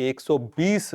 120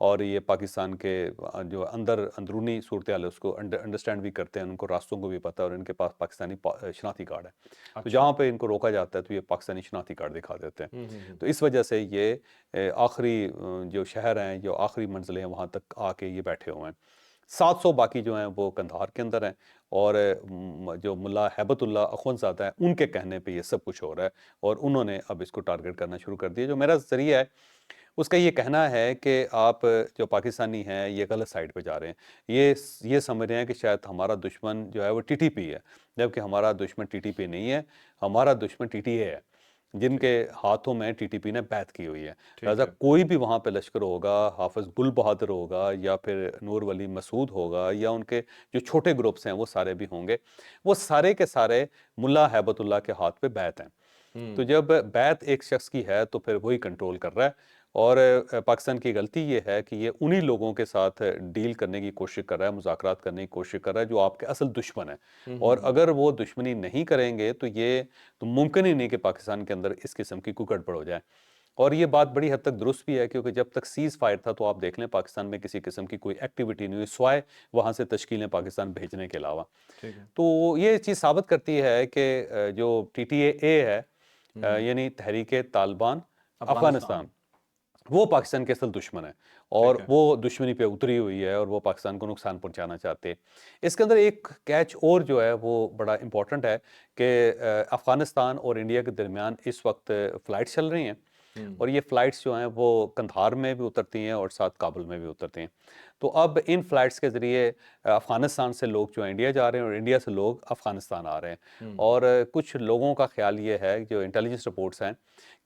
اور یہ پاکستان کے جو اندرونی صورتحال ہے اس کو انڈرسٹینڈ بھی کرتے ہیں، ان کو راستوں کو بھی پتہ ہے، اور ان کے پاس پاکستانی شناختی کارڈ ہے، تو اچھا جہاں پہ ان کو روکا جاتا ہے تو یہ پاکستانی شناختی کارڈ دکھا دیتے ہیں. ہوں تو اس وجہ سے یہ آخری جو شہر ہیں، جو آخری منزلیں ہیں، وہاں تک آ کے یہ بیٹھے ہوئے ہیں. 700 باقی جو ہیں وہ قندھار کے اندر ہیں، اور جو ملا ہیبت اللہ اخونزادہ ہیں ان کے کہنے پہ یہ سب کچھ ہو رہا ہے، اور انہوں نے اب اس کو ٹارگٹ کرنا شروع کر دیا. جو میرا ذریعہ ہے اس کا یہ کہنا ہے کہ آپ جو پاکستانی ہیں یہ غلط سائڈ پہ جا رہے ہیں، یہ سمجھ رہے ہیں کہ شاید ہمارا دشمن جو ہے وہ ٹی ٹی پی ہے، جبکہ ہمارا دشمن ٹی ٹی پی نہیں ہے، ہمارا دشمن ٹی ٹی اے ہے، جن ٹھیک کے ہاتھوں میں ٹی ٹی پی نے بیعت کی ہوئی ہے. ٹھیک لہٰذا ہے کوئی بھی وہاں پہ لشکر ہوگا، حافظ گل بہادر ہوگا یا پھر نور ولی مسعود ہوگا یا ان کے جو چھوٹے گروپس ہیں وہ سارے بھی ہوں گے، وہ سارے کے سارے ملا ہیبت اللہ کے ہاتھ پہ بیعت ہیں. تو ہوں جب بیعت ایک شخص کی ہے تو پھر وہی کنٹرول کر رہا ہے. اور پاکستان کی غلطی یہ ہے کہ یہ انہی لوگوں کے ساتھ ڈیل کرنے کی کوشش کر رہا ہے، مذاکرات کرنے کی کوشش کر رہا ہے جو آپ کے اصل دشمن ہیں. اور اگر وہ دشمنی نہیں کریں گے تو یہ تو ممکن ہی نہیں کہ پاکستان کے اندر اس قسم کی کوئی گڑبڑ ہو جائے. اور یہ بات بڑی حد تک درست بھی ہے، کیونکہ جب تک سیز فائر تھا تو آپ دیکھ لیں پاکستان میں کسی قسم کی کوئی ایکٹیویٹی نہیں ہوئی سوائے وہاں سے تشکیلیں پاکستان بھیجنے کے علاوہ. ٹھیک ہے تو یہ چیز ثابت کرتی ہے کہ جو ٹی ٹی اے ہے، یعنی تحریک طالبان افغانستان افغانستان، وہ پاکستان کے اصل دشمن ہے، اور ٹھیک ہے وہ دشمنی پہ اتری ہوئی ہے اور وہ پاکستان کو نقصان پہنچانا چاہتے ہیں. اس کے اندر ایک کیچ اور جو ہے وہ بڑا امپورٹنٹ ہے کہ افغانستان اور انڈیا کے درمیان اس وقت فلائٹس چل رہی ہیں، ہوں اور یہ فلائٹس جو ہیں وہ قندھار میں بھی اترتی ہیں اور ساتھ کابل میں بھی اترتی ہیں. تو اب ان فلائٹس کے ذریعے افغانستان سے لوگ جو ہیں انڈیا جا رہے ہیں اور انڈیا سے لوگ افغانستان آ رہے ہیں. ہوں اور کچھ لوگوں کا خیال یہ ہے، جو انٹیلیجنس رپورٹس ہیں،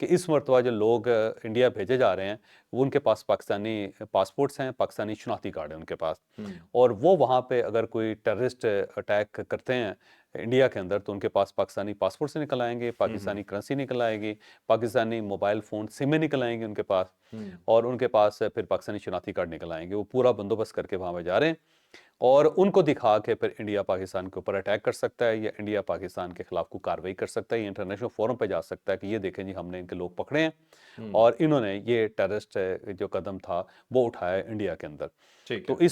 کہ اس مرتبہ جو لوگ انڈیا بھیجے جا رہے ہیں وہ ان کے پاس پاکستانی پاسپورٹس ہیں، پاکستانی شناختی کارڈ ہیں ان کے پاس، ہوں اور وہ وہاں پہ اگر کوئی ٹیررسٹ اٹیک کرتے ہیں انڈیا کے اندر تو ان کے پاس پاکستانی پاسپورٹ سے نکل آئیں گے، ہوں پاکستانی کرنسی نکل آئے گی، پاکستانی موبائل فون سمیں نکل آئیں گے ان کے پاس، ہوں اور ان کے پاس پھر پاکستانی شناختی کارڈ نکل آئیں گے. وہ پورا بندوبست کر کے وہاں پہ جا رہے ہیں، اور ان کو دکھا کے پھر انڈیا پاکستان کے اوپر اٹیک کر سکتا ہے، یا انڈیا پاکستان کے خلاف کوئی کارروائی کر سکتا ہے، یا انٹرنیشنل فورم پہ جا سکتا ہے کہ یہ دیکھیں جی ہم نے ان کے لوگ پکڑے ہیں ہوں اور انہوں نے یہ ٹیررسٹ جو قدم تھا وہ اٹھایا انڈیا کے اندر. ٹھیک تو ہے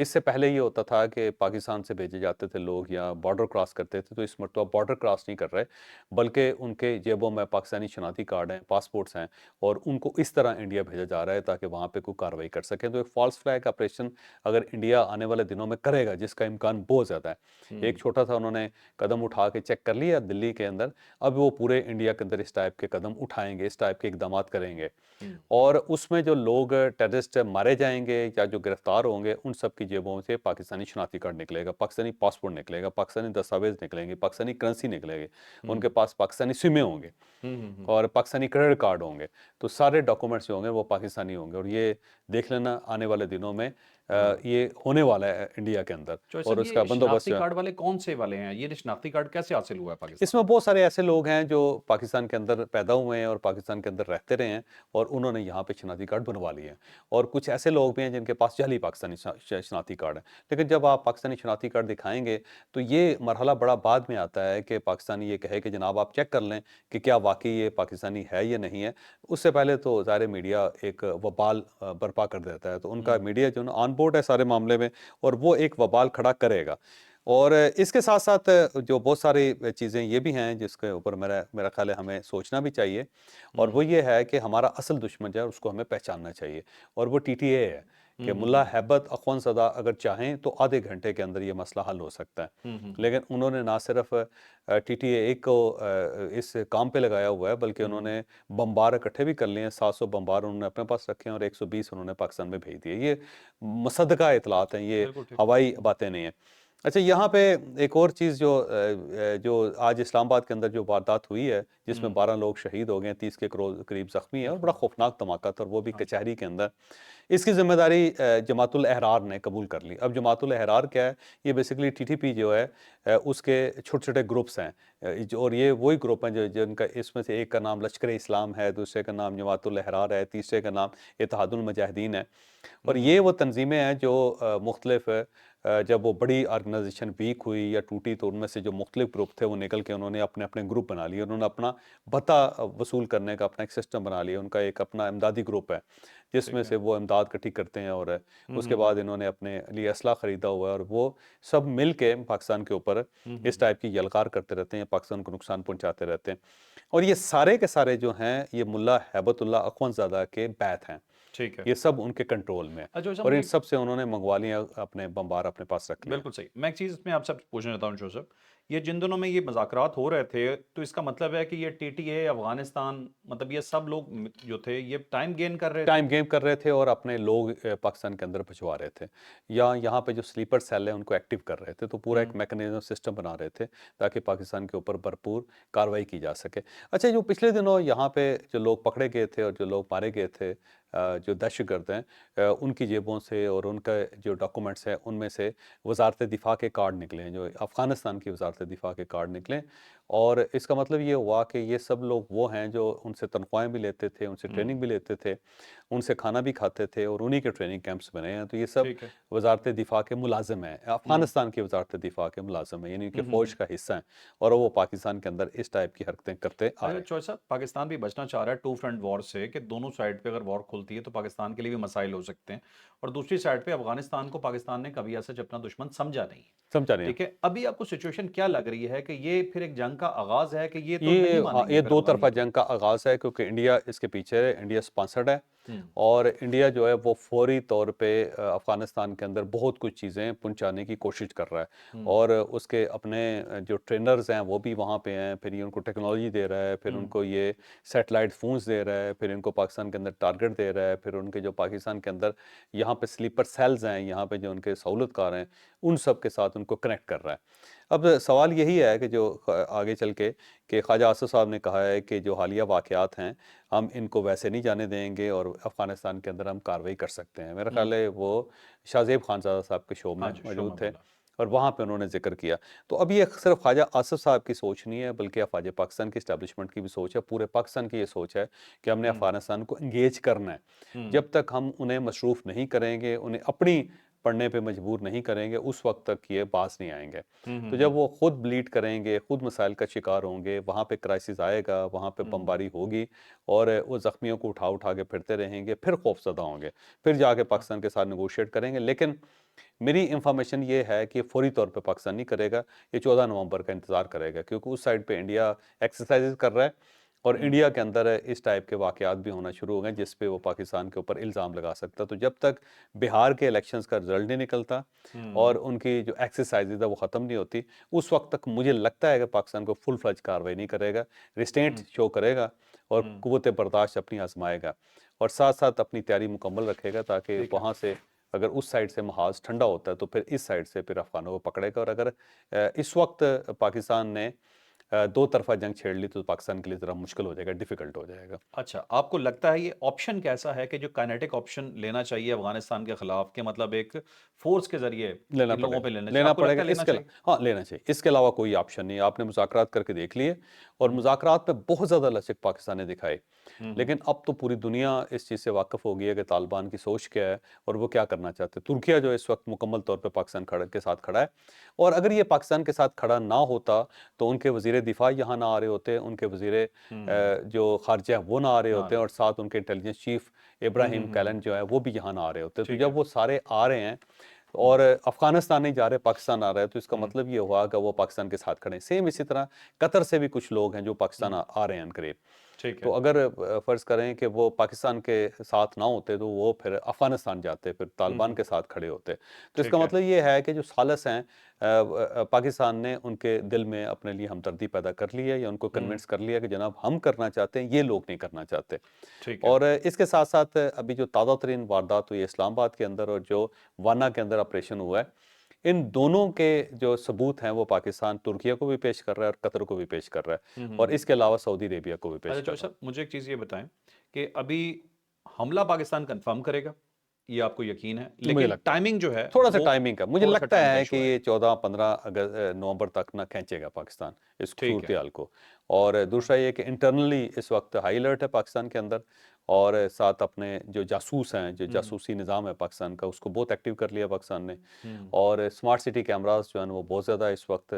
اس سے پہلے یہ ہوتا تھا کہ پاکستان سے بھیجے جاتے تھے لوگ یا بارڈر کراس کرتے تھے، تو اس مرتبہ بارڈر کراس نہیں کر رہے بلکہ ان کے جیبوں میں پاکستانی شناختی کارڈ ہیں، پاسپورٹس ہیں، اور ان کو اس طرح انڈیا بھیجا جا رہا ہے تاکہ وہاں پہ کوئی کارروائی کر سکیں. تو ایک فالس فلیگ آپریشن اگر انڈیا آنے والے دنوں میں کرے گا، جس کا امکان بہت زیادہ ہے، ہوں ایک چھوٹا سا انہوں نے قدم اٹھا کے چیک کر لیا دلی کے اندر، اب وہ پورے انڈیا کے اندر اس ٹائپ کے قدم اٹھائیں گے، اس ٹائپ کے اقدامات کریں گے، ہوں اور اس میں جو لوگ ٹیررسٹ مارے جائیں گے یا جو گرفتار ہوں گے ان سب کی جیبوں سے پاکستانی شناختی کارڈ نکلے گا، پاکستانی پاسپورٹ نکلے گا، پاکستانی دستاویز نکلیں گے، پاکستانی کرنسی نکلے گی، ان ہوں کے پاس پاکستانی سمیں ہوں گے ہوں اور پاکستانی کریڈٹ کارڈ ہوں گے. تو سارے ڈاکومنٹس جو ہوں گے وہ پاکستانی ہوں گے، اور یہ دیکھ لینا آنے والے دنوں میں ہاں یہ ہونے والا ہے انڈیا کے اندر، جو اور سر اس کا یہ بندوبست شناختی جو ہے. کارڈ والے کون سے والے ہیں؟ یہ شناختی کارڈ کیسے حاصل ہوا ہے اس پاکستان میں کو؟ بہت سارے ایسے لوگ ہیں جو پاکستان کے اندر پیدا ہوئے ہیں اور پاکستان کے اندر رہتے رہے ہیں، اور انہوں نے یہاں پہ شناختی کارڈ بنوا لیے ہیں. اور کچھ ایسے لوگ بھی ہیں جن کے پاس جعلی پاکستانی شناختی کارڈ ہے. لیکن جب آپ پاکستانی شناختی کارڈ دکھائیں گے تو یہ مرحلہ بڑا بعد میں آتا ہے کہ پاکستانی یہ کہے کہ جناب آپ چیک کر لیں کہ کیا واقعی یہ پاکستانی ہے یا نہیں ہے. اس سے پہلے تو ظاہر میڈیا ایک وبال برپا کر دیتا ہے، تو ان کا ہوں میڈیا جو نا آن بورڈ ہے سارے معاملے میں، اور وہ ایک وبال کھڑا کرے گا. اور اس کے ساتھ ساتھ جو بہت ساری چیزیں یہ بھی ہیں جس کے اوپر میرا خیال ہے ہمیں سوچنا بھی چاہیے، اور ہوں وہ یہ ہے کہ ہمارا اصل دشمن جو ہے اس کو ہمیں پہچاننا چاہیے، اور وہ ٹی ٹی اے ہے. کہ ملا ہیبت اخونزادہ اگر چاہیں تو آدھے گھنٹے کے اندر یہ مسئلہ حل ہو سکتا ہے، لیکن انہوں نے نہ صرف ٹی ٹی اے کو اس کام پہ لگایا ہوا ہے بلکہ انہوں نے بمبار اکٹھے بھی کر لیے ہیں. 700 بمبار انہوں نے اپنے پاس رکھے ہیں اور 120 انہوں نے پاکستان میں بھیج دیے. یہ مصدقہ اطلاعات ہیں، یہ بالکل ٹھیک ہوائی باتیں نہیں ہیں. اچھا، یہاں پہ ایک اور چیز جو آج اسلام آباد کے اندر جو واردات ہوئی ہے جس میں 12 لوگ شہید ہو گئے ہیں، 30 کے قریب زخمی ہیں، اور بڑا خوفناک دھماکہ تھا، اور وہ بھی ہاں کچہری کے اندر. اس کی ذمہ داری جماعت الاحرار نے قبول کر لی. اب جماعت الاحرار کیا ہے؟ یہ بیسیکلی ٹی ٹی پی جو ہے اس کے چھوٹے چھوٹے گروپس ہیں، اور یہ وہی گروپ ہیں جن کا اس میں سے ایک کا نام لشکر اسلام ہے، دوسرے کا نام جماعت الاحرار ہے، تیسرے کا نام اتحاد المجاہدین ہے. اور یہ وہ تنظیمیں ہیں جو مختلف جب وہ بڑی آرگنائزیشن ویک ہوئی یا ٹوٹی تو ان میں سے جو مختلف گروپ تھے وہ نکل کے انہوں نے اپنے اپنے گروپ بنا لیے، انہوں نے اپنا بھتہ وصول کرنے کا اپنا ایک سسٹم بنا لیا، ان کا ایک اپنا امدادی گروپ ہے جس میں ٹھیک ہے۔ سے وہ امداد اکٹھی کرتے ہیں، اور اس کے بعد انہوں نے اپنے لیے اسلحہ خریدا ہوا ہے، اور وہ سب مل کے پاکستان کے اوپر اس ٹائپ کی یلغار کرتے رہتے ہیں، پاکستان کو نقصان پہنچاتے رہتے ہیں، اور یہ سارے کے سارے جو ہیں یہ ملا ہیبت اللہ اخوندزادہ کے بیت ہیں، ٹھیک ہے۔ یہ سب ان کے کنٹرول میں، اچھا اور ان مجھے سب سے انہوں نے منگوا لیا، اپنے بمبار اپنے پاس رکھ لیے ہیں۔ بالکل صحیح، میں ایک چیز اس میں آپ سے پوچھنا چاہتا ہوں جوزف، یہ جن دنوں میں یہ مذاکرات ہو رہے تھے تو اس کا مطلب ہے کہ یہ ٹی ٹی اے افغانستان مطلب یہ سب لوگ جو تھے یہ ٹائم گین کر رہے تھے؟ ٹائم گیم کر رہے تھے اور اپنے لوگ پاکستان کے اندر بھجوا رہے تھے، یا یہاں پہ جو سلیپر سیل ہے ان کو ایکٹیو کر رہے تھے، تو پورا ایک میکنزم سسٹم بنا رہے تھے تاکہ پاکستان کے اوپر بھرپور کارروائی کی جا سکے۔ اچھا، جو پچھلے دنوں یہاں پہ جو لوگ پکڑے گئے تھے اور جو لوگ مارے گئے تھے، جو دہشت گرد ہیں، ان کی جیبوں سے اور ان کا جو ڈاکومنٹس ہیں ان میں سے وزارت دفاع کے کارڈ نکلے ہیں، جو افغانستان کی وزارت دفاع کے کارڈ نکلے، اور اس کا مطلب یہ ہوا کہ یہ سب لوگ وہ ہیں جو ان سے تنخواہیں بھی لیتے تھے، ان سے ٹریننگ بھی لیتے تھے، ان سے کھانا بھی کھاتے تھے، اور انہی کے ٹریننگ کیمپس بنے ہیں، تو یہ سب ٹھیک ہے۔ وزارت دفاع کے ملازم ہیں، افغانستان کی وزارت دفاع کے ملازم ہیں، یعنی کہ فوج کا حصہ ہیں، اور وہ پاکستان کے اندر اس ٹائپ کی حرکتیں کرتے آ رہے اچھا ہیں۔ چوہے صاحب، پاکستان بھی بچنا چاہ رہا ہے ٹو فرنٹ وار سے کہ دونوں سائڈ پہ اگر وار کھلتی ہے تو پاکستان کے لیے بھی مسائل ہو سکتے ہیں، اور دوسری سائڈ پہ افغانستان کو پاکستان نے کبھی ایسا اپنا دشمن سمجھا نہیں ہے۔ سمجھا نہیں؟ ٹھیک ہے، ابھی آپ کو سچویشن کیا لگ رہی ہے کہ یہ پھر ایک جنگ کا آغاز ہے کہ یہ تو نہیں ہاں، مانیں گے یہ پھر دو طرفہ افغانیوں کو؟ جنگ کا آغاز ہے، کیونکہ انڈیا اس کے پیچھے ہے، انڈیا سپانسرڈ ہے، ہوں اور انڈیا جو ہے وہ فوری طور پہ افغانستان کے اندر بہت کچھ چیزیں پہنچانے کی کوشش کر رہا ہے، ہوں اور اس کے اپنے جو ٹرینرز ہیں وہ بھی وہاں پہ ہیں، پھر یہ ان کو ٹیکنالوجی دے رہا ہے، پھر ان ہوں کو یہ سیٹلائٹ فونز دے رہا ہے، پھر ان کو پاکستان کے اندر ٹارگٹ دے رہا ہے، پھر ان کے جو پاکستان کے اندر یہاں پہ سلیپر سیلز ہیں، یہاں پہ جو ان کے سہولت کار ہیں ان سب کے ساتھ ان کو کنیکٹ کر رہا ہے۔ اب سوال یہی ہے کہ جو آگے چل کے کہ خواجہ آصف صاحب نے کہا ہے کہ جو حالیہ واقعات ہیں ہم ان کو ویسے نہیں جانے دیں گے، اور افغانستان کے اندر ہم کارروائی کر سکتے ہیں، میرا ہوں خیال ہے وہ شاہ زیب خانزادہ صاحب کے شو ہاں میں جی، شو موجود میں تھے، بولا۔ اور وہاں پہ انہوں نے ذکر کیا، تو اب یہ صرف خواجہ آصف صاحب کی سوچ نہیں ہے، بلکہ افواج پاکستان کی اسٹیبلشمنٹ کی بھی سوچ ہے، پورے پاکستان کی یہ سوچ ہے کہ ہم نے ہوں افغانستان کو انگیج کرنا ہے، ہوں جب تک ہم انہیں مصروف نہیں کریں گے، انہیں اپنی پڑھنے پہ مجبور نہیں کریں گے، اس وقت تک یہ باز نہیں آئیں گے۔ تو ہوں جب وہ خود بلیڈ کریں گے، خود مسائل کا شکار ہوں گے، وہاں پہ کرائسس آئے گا، وہاں پہ ہوں بمباری ہوگی، اور وہ زخمیوں کو اٹھا اٹھا کے پھرتے رہیں گے، پھر خوف زدہ ہوں گے، پھر جا کے پاکستان کے ساتھ نیگوشیٹ کریں گے، لیکن میری انفارمیشن یہ ہے کہ فوری طور پہ پاکستان نہیں کرے گا، یہ 14 نومبر کا انتظار کرے گا، کیونکہ اس سائڈ پہ انڈیا ایکسرسائز کر رہا ہے، اور ہوں انڈیا کے اندر اس ٹائپ کے واقعات بھی ہونا شروع ہو گئے جس پہ وہ پاکستان کے اوپر الزام لگا سکتا، تو جب تک بہار کے الیکشنز کا رزلٹ نہیں نکلتا ہوں اور ان کی جو ایکسرسائزز ہے وہ ختم نہیں ہوتی، اس وقت تک مجھے لگتا ہے کہ پاکستان کو فل فلج کاروائی نہیں کرے گا، ریسٹینٹ ہوں شو کرے گا، اور ہوں قوت برداشت اپنی آزمائے گا، اور ساتھ ساتھ اپنی تیاری مکمل رکھے گا، تاکہ ٹھیک ہے۔ وہاں سے اگر اس سائڈ سے محاذ ٹھنڈا ہوتا ہے تو پھر اس سائڈ سے پھر افغانوں کو پکڑے گا، اور اگر اس وقت پاکستان نے دو طرفہ جنگ چھیڑ لی تو پاکستان کے لیے ذرا مشکل ہو جائے گا، ڈیفیکلٹ ہو جائے گا۔ اچھا، آپ کو لگتا ہے یہ آپشن کیسا ہے کہ جو کائنیٹک آپشن لینا چاہیے افغانستان کے خلاف، کہ مطلب ایک فورس کے ذریعے لینا ان پڑے لوگوں گا، پہ لینا چاہیے؟ لینا آپ کو پڑے لگتا گا، ہے اس لینا کے چاہیے؟ ہاں لینا چاہیے، اس کے علاوہ کوئی آپشن نہیں، آپ نے مذاکرات کر کے دیکھ لیے، اور ہوں مذاکرات پہ بہت زیادہ لچک پاکستان نے دکھائی، ہوں لیکن اب تو پوری دنیا اس چیز سے واقف ہو گئی ہے کہ طالبان کی سوچ کیا ہے اور وہ کیا کرنا چاہتے ہیں۔ ترکیہ جو اس وقت مکمل طور پہ پاکستان کے ساتھ کھڑا ہے، اور اگر یہ پاکستان کے ساتھ کھڑا نہ ہوتا تو ان کے وزیر دفاع یہاں نہ آ رہے ہوتے، ان کے وزیر ہوں جو خارجہ وہ نہ آ رہے نہ ہوتے رہے ہیں، اور ہوتے۔ ساتھ ان کے انٹیلیجنس چیف ابراہیم کیلن جو ہے وہ بھی یہاں نہ آ رہے ہوتے، تو ٹھیک ہے۔ جب وہ سارے آ رہے ہیں ہوں اور افغانستان نہیں جا رہے، پاکستان آ رہا ہے، تو اس کا ہوں مطلب یہ ہوا کہ وہ پاکستان کے ساتھ کھڑے ہیں۔ سیم اسی طرح قطر سے بھی کچھ لوگ ہیں جو پاکستان ہوں آ رہے ہیں قریب، ٹھیک ہے۔ تو اگر فرض کریں کہ وہ پاکستان کے ساتھ نہ ہوتے تو وہ پھر افغانستان جاتے، پھر طالبان ہوں کے ساتھ کھڑے ہوتے، تو اس کا ٹھیک ہے۔ مطلب یہ ہے کہ جو ثالث ہیں پاکستان نے ان کے دل میں اپنے لیے ہمدردی پیدا کر لی ہے، یا ان کو ہوں کنونس کر لیا کہ جناب ہم کرنا چاہتے ہیں، یہ لوگ نہیں کرنا چاہتے۔ ٹھیک ہے۔ اور اس کے ساتھ ساتھ ابھی جو تازہ ترین واردات ہوئی ہے اسلام آباد کے اندر، اور جو وانا کے اندر آپریشن ہوا ہے، ان دونوں کے جو ثبوت ہیں وہ پاکستان ترکیہ کو بھی پیش کر رہا ہے اور قطر کو بھی پیش کر رہا ہے، اور ہوں اس کے علاوہ سعودی عربیہ کو بھی پیش اچھا کر چوہے رہا ہے۔ صاحب، مجھے ایک چیز یہ بتائیں کہ ابھی حملہ پاکستان کنفرم کرے گا، یہ آپ کو یقین ہے، مجھے لیکن لگتا ہے ٹائمنگ جو ہے تھوڑا سا وہ ٹائمنگ کا، مجھے تھوڑا سا لگتا ٹائم کا ہے کہ ایشو ہے۔ یہ 14-15 نومبر تک نہ کھینچے گا پاکستان اس ٹھیک ہے۔ صورتحال کو، اور دوسرا یہ کہ انٹرنلی اس وقت ہائی الرٹ ہے پاکستان کے اندر، اور ساتھ اپنے جو جاسوس ہیں، جو جاسوسی نظام ہے پاکستان کا، اس کو بہت ایکٹیو کر لیا پاکستان نے، اور اسمارٹ سٹی کیمراز جو ہیں وہ بہت زیادہ اس وقت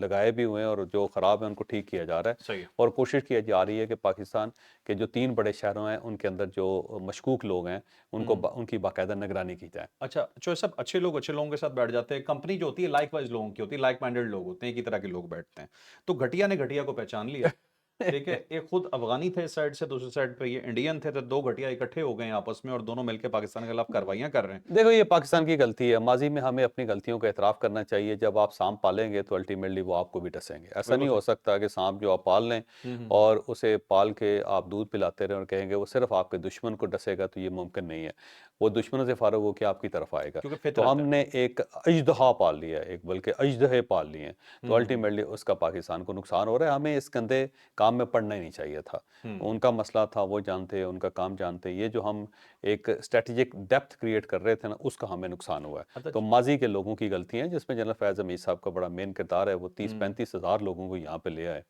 لگائے بھی ہوئے ہیں، اور جو خراب ہیں ان کو ٹھیک کیا جا رہا ہے، صحیح ہے. اور کوشش کی جا رہی ہے کہ پاکستان کے جو 3 بڑے شہروں ہیں ان کے اندر جو مشکوک لوگ ہیں ان کو ان کی باقاعدہ نگرانی کی جائے۔ اچھا چوہے صاحب، اچھے لوگوں کے ساتھ بیٹھ جاتے ہیں. کمپنی جو ہوتی ہے لائک وائز لوگوں کی ہوتی ہے، لائک مائنڈیڈ لوگ ہوتے ہیں، ایک ہی طرح کے لوگ بیٹھتے ہیں. تو گھٹیا نے گھٹیا کو پہچان لیا. ٹھیک ہے، ایک خود افغانی تھے اس سائڈ سے، دوسری سائڈ پہ یہ انڈین تھے، تو دو گھٹیا اکٹھے ہو گئے ہیں آپس میں اور دونوں مل کے پاکستان کے خلاف کارروائیاں کر رہے ہیں. دیکھو یہ پاکستان کی غلطی ہے، ماضی میں ہمیں اپنی غلطیوں کا اعتراف کرنا چاہیے. جب آپ سانپ پالیں گے تو الٹیمیٹلی وہ آپ کو بھی ڈسیں گے. ایسا بالکل نہیں ہو صحیح. سکتا کہ سانپ جو آپ پال لیں اور اسے پال کے آپ دودھ پلاتے رہیں اور کہیں گے وہ صرف آپ کے دشمن کو ڈسے گا، تو یہ ممکن نہیں ہے. وہ دشمنوں سے فارغ ہو کے آپ کی طرف آئے گا. کیونکہ تو فطرت ہم ہے. نے ایک اژدہا پال لیا ہے، ایک بلکہ اژدہے پال لیے ہیں، تو الٹیمیٹلی اس کا پاکستان کو نقصان ہو رہا ہے. ہمیں اس گندے کام میں پڑنا ہی نہیں چاہیے تھا. ان کا مسئلہ تھا، وہ جانتے، ان کا کام جانتے. یہ جو ہم ایک اسٹریٹجک ڈیپتھ کریٹ کر رہے تھے نا، اس کا ہمیں نقصان ہوا ہے. اچھا تو ماضی کے لوگوں کی غلطی ہیں، جس میں جنرل فیاض حمید صاحب کا بڑا مین کردار ہے. وہ 30-35 ہزار لوگوں کو یہاں پہ لے آئے.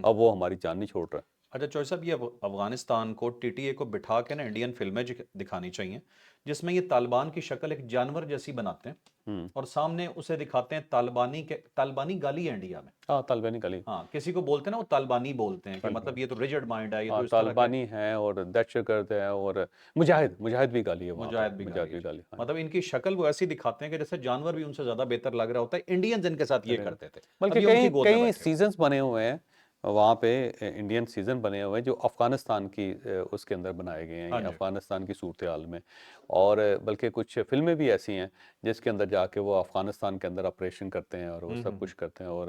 اب وہ ہماری جان نہیں چھوڑ رہا. اچھا چوہے صاحب، یہ افغانستان کو ٹی ٹی اے کو بٹھا کے نا انڈین فلمیں دکھانی چاہیے، جس میں یہ طالبان کی شکل ایک جانور جیسی بناتے ہیں اور سامنے اسے دکھاتے ہیں طالبانی گالی ہے انڈیا میں. ہاں طالبانی گلی، ہاں، کسی کو بولتے ہیں نا وہ طالبانی بولتے ہیں کہ مطلب یہ تو ریجڈ مائنڈ ہے، یہ تو ہاں اس طرح کے. طالبانی ہیں اور دہشت گرد ہے، اور مجاہد بھی گالی ہے وہاں پہ، مجاہد بھی مجاہد گالی ہے. بھی گالی. ہاں مطلب ان کی شکل وہ ایسی دکھاتے ہیں کہ جیسے جانور بھی ان سے زیادہ بہتر لگ رہا ہوتا ہے. انڈینز ان کے ساتھ یہ کرتے تھے، اب بلکہ یہ ان کئی کی گود میں کئی بیٹھے ہوئے. سیزنز بنے ہوئے ہیں وہاں پہ، انڈین سیزن بنے ہوئے ہیں جو افغانستان کی اس کے اندر بنائے گئے ہیں، ہاں یہ جی. افغانستان کی صورتحال میں. اور بلکہ کچھ فلمیں بھی ایسی ہیں جس کے اندر جا کے وہ افغانستان کے اندر آپریشن کرتے ہیں اور وہ سب کچھ کرتے ہیں، اور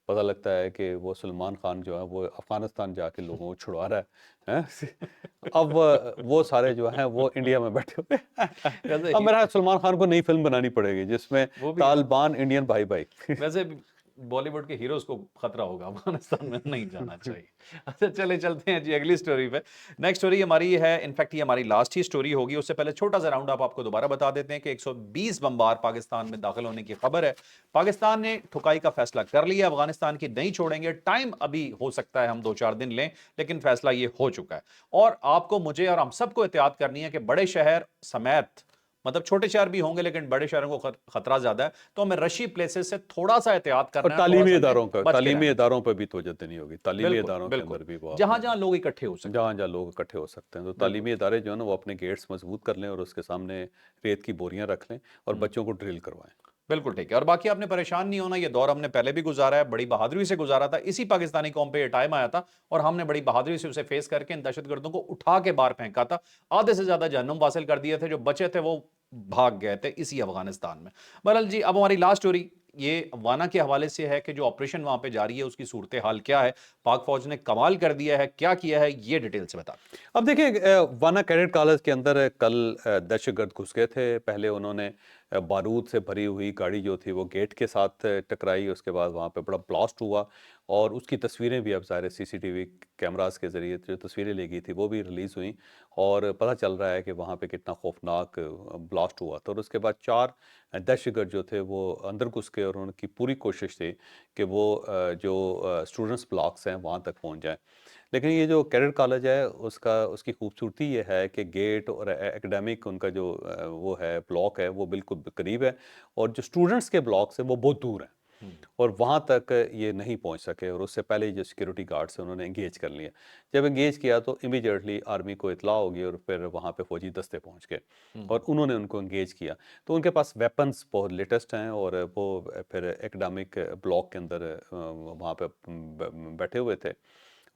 پتہ لگتا ہے کہ وہ سلمان خان جو ہے وہ افغانستان جا کے لوگوں کو چھڑوا رہا ہے. اب وہ سارے جو ہیں وہ انڈیا میں بیٹھے ہوئے ہیں. ویسے اب میرا سلمان خان کو نئی فلم بنانی پڑے گی جس میں وہ بھی طالبان انڈین بھائی بھائی. ویسے بالی ووڈ کے ہیروز کو خطرہ ہوگا، افغانستان میں نہیں جانا چاہیے. اچھا چلے چلتے ہیں جی اگلی سٹوری پہ. نیکسٹ سٹوری ہماری ہے، انفیکٹ یہ ہماری لاسٹ ہی سٹوری ہوگی. اس سے پہلے چھوٹا سا راؤنڈ اپ آپ کو دوبارہ بتا دیتے ہیں کہ 120 بمبار پاکستان میں داخل ہونے کی خبر ہے. پاکستان نے ٹھکائی کا فیصلہ کر لیا، افغانستان کی نہیں چھوڑیں گے. ٹائم ابھی ہو سکتا ہے ہم 2-4 دن لیں، لیکن فیصلہ یہ ہو چکا ہے. اور آپ کو، مجھے اور ہم سب کو احتیاط کرنی ہے کہ بڑے شہر سمیت، مطلب چھوٹے شہر بھی ہوں گے لیکن بڑے شہروں کو خطرہ زیادہ ہے، تو ہمیں رشی پلیسز سے تھوڑا سا احتیاط اور کرنا ہے، تھوڑا تعلیمی سا ہمیں اداروں کا، بچ کے تعلیمی رہنا چاہیے. اداروں پہ بھی توجہ دینی ہوگی. تعلیمی بالکل اداروں کے بالکل، اندر بھی وہ جہاں اپنے جہاں لوگ اکٹھے ہو سکتے ہیں. جہاں جہاں لوگ اکٹھے ہو سکتے ہیں، تو بالکل تعلیمی ادارے جو ہیں نا وہ اپنے گیٹس مضبوط کر لیں اور اس کے سامنے ریت کی بوریاں رکھ لیں اور بچوں کو ڈرل کروائیں. بالکل ٹھیک ہے. اور باقی آپ نے پریشان نہیں ہونا، یہ دور ہم نے پہلے بھی گزارا ہے، بڑی بہادری سے گزارا تھا. اسی پاکستانی قوم پہ یہ ٹائم آیا تھا اور ہم نے بڑی بہادری سے اسے فیس کر کے ان دہشت گردوں کو اٹھا کے باہر پھینکا تھا. آدھے سے زیادہ جہنم حاصل کر دیے تھے، جو بچے تھے وہ بھاگ گئے تھے اسی افغانستان میں. بہرحال جی، اب ہماری لاسٹ سٹوری یہ وانا کے حوالے سے ہے کہ جو آپریشن وہاں پہ جاری ہے اس کی صورتحال کیا ہے، پاک فوج نے کمال کر دیا ہے، کیا کیا ہے، یہ ڈیٹیل سے بتا. اب دیکھیں وانا کیڈٹ کالج کے اندر کل دہشت گرد گھس گئے تھے. پہلے انہوں نے بارود سے بھری ہوئی گاڑی جو تھی وہ گیٹ کے ساتھ ٹکرائی. اس کے بعد وہاں پہ بڑا بلاسٹ ہوا اور اس کی تصویریں بھی اب ظاہر سی سی ٹی وی کیمراز کے ذریعے جو تصویریں لی گئی تھی وہ بھی ریلیز ہوئیں اور پتہ چل رہا ہے کہ وہاں پہ کتنا خوفناک بلاسٹ ہوا تھا. اور اس کے بعد 4 دہشت گرد جو تھے وہ اندر گھس کے، اور ان کی پوری کوشش تھی کہ وہ جو اسٹوڈنٹس بلاکس ہیں وہاں تک پہنچ جائیں. لیکن یہ جو کیڈٹ کالج ہے اس کی خوبصورتی یہ ہے کہ گیٹ اور ایکڈیمک ان کا جو وہ ہے بلاک ہے وہ بالکل قریب ہے، اور جو اسٹوڈنٹس کے بلاکس ہیں وہ بہت دور ہیں اور وہاں تک یہ نہیں پہنچ سکے. اور اس سے پہلے جو سیکیورٹی گارڈس ہیں انہوں نے انگیج کر لیا. جب انگیج کیا تو امیڈیٹلی آرمی کو اطلاع ہوگی اور پھر وہاں پہ فوجی دستے پہنچ گئے اور انہوں نے ان کو انگیج کیا. تو ان کے پاس ویپنز بہت لیٹسٹ ہیں اور وہ پھر ایکڈیمک بلاک کے اندر وہاں پہ بیٹھے ہوئے تھے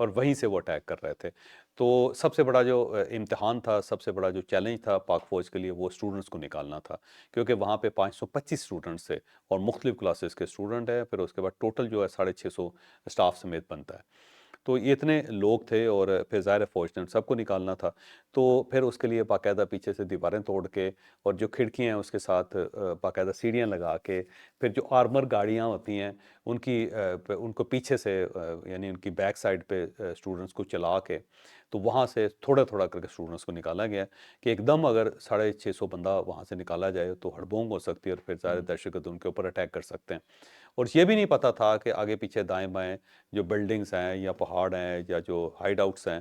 اور وہیں سے وہ اٹیک کر رہے تھے. تو سب سے بڑا جو امتحان تھا، سب سے بڑا جو چیلنج تھا پاک فوج کے لیے وہ اسٹوڈنٹس کو نکالنا تھا، کیونکہ وہاں پہ 525 اسٹوڈنٹس تھے اور مختلف کلاسز کے اسٹوڈنٹ ہیں. پھر اس کے بعد ٹوٹل جو ہے 650 اسٹاف سمیت بنتا ہے. تو یہ اتنے لوگ تھے اور پھر ظاہر فوج نے سب کو نکالنا تھا. تو پھر اس کے لیے باقاعدہ پیچھے سے دیواریں توڑ کے اور جو کھڑکیاں ہیں اس کے ساتھ باقاعدہ سیڑھیاں لگا کے، پھر جو آرمر گاڑیاں ہوتی ہیں ان کو پیچھے سے یعنی ان کی بیک سائڈ پہ اسٹوڈنٹس کو چلا کے تو وہاں سے تھوڑا تھوڑا کر کے اسٹوڈنٹس کو نکالا گیا کہ ایک دم اگر 650 بندہ وہاں سے نکالا جائے تو ہڑبونگ ہو سکتی ہے اور پھر ظاہر دہشت گرد ان کے اوپر اٹیک کر سکتے ہیں. اور یہ بھی نہیں پتہ تھا کہ آگے پیچھے دائیں بائیں جو بلڈنگز ہیں یا پہاڑ ہیں یا جو ہائیڈ آؤٹس ہیں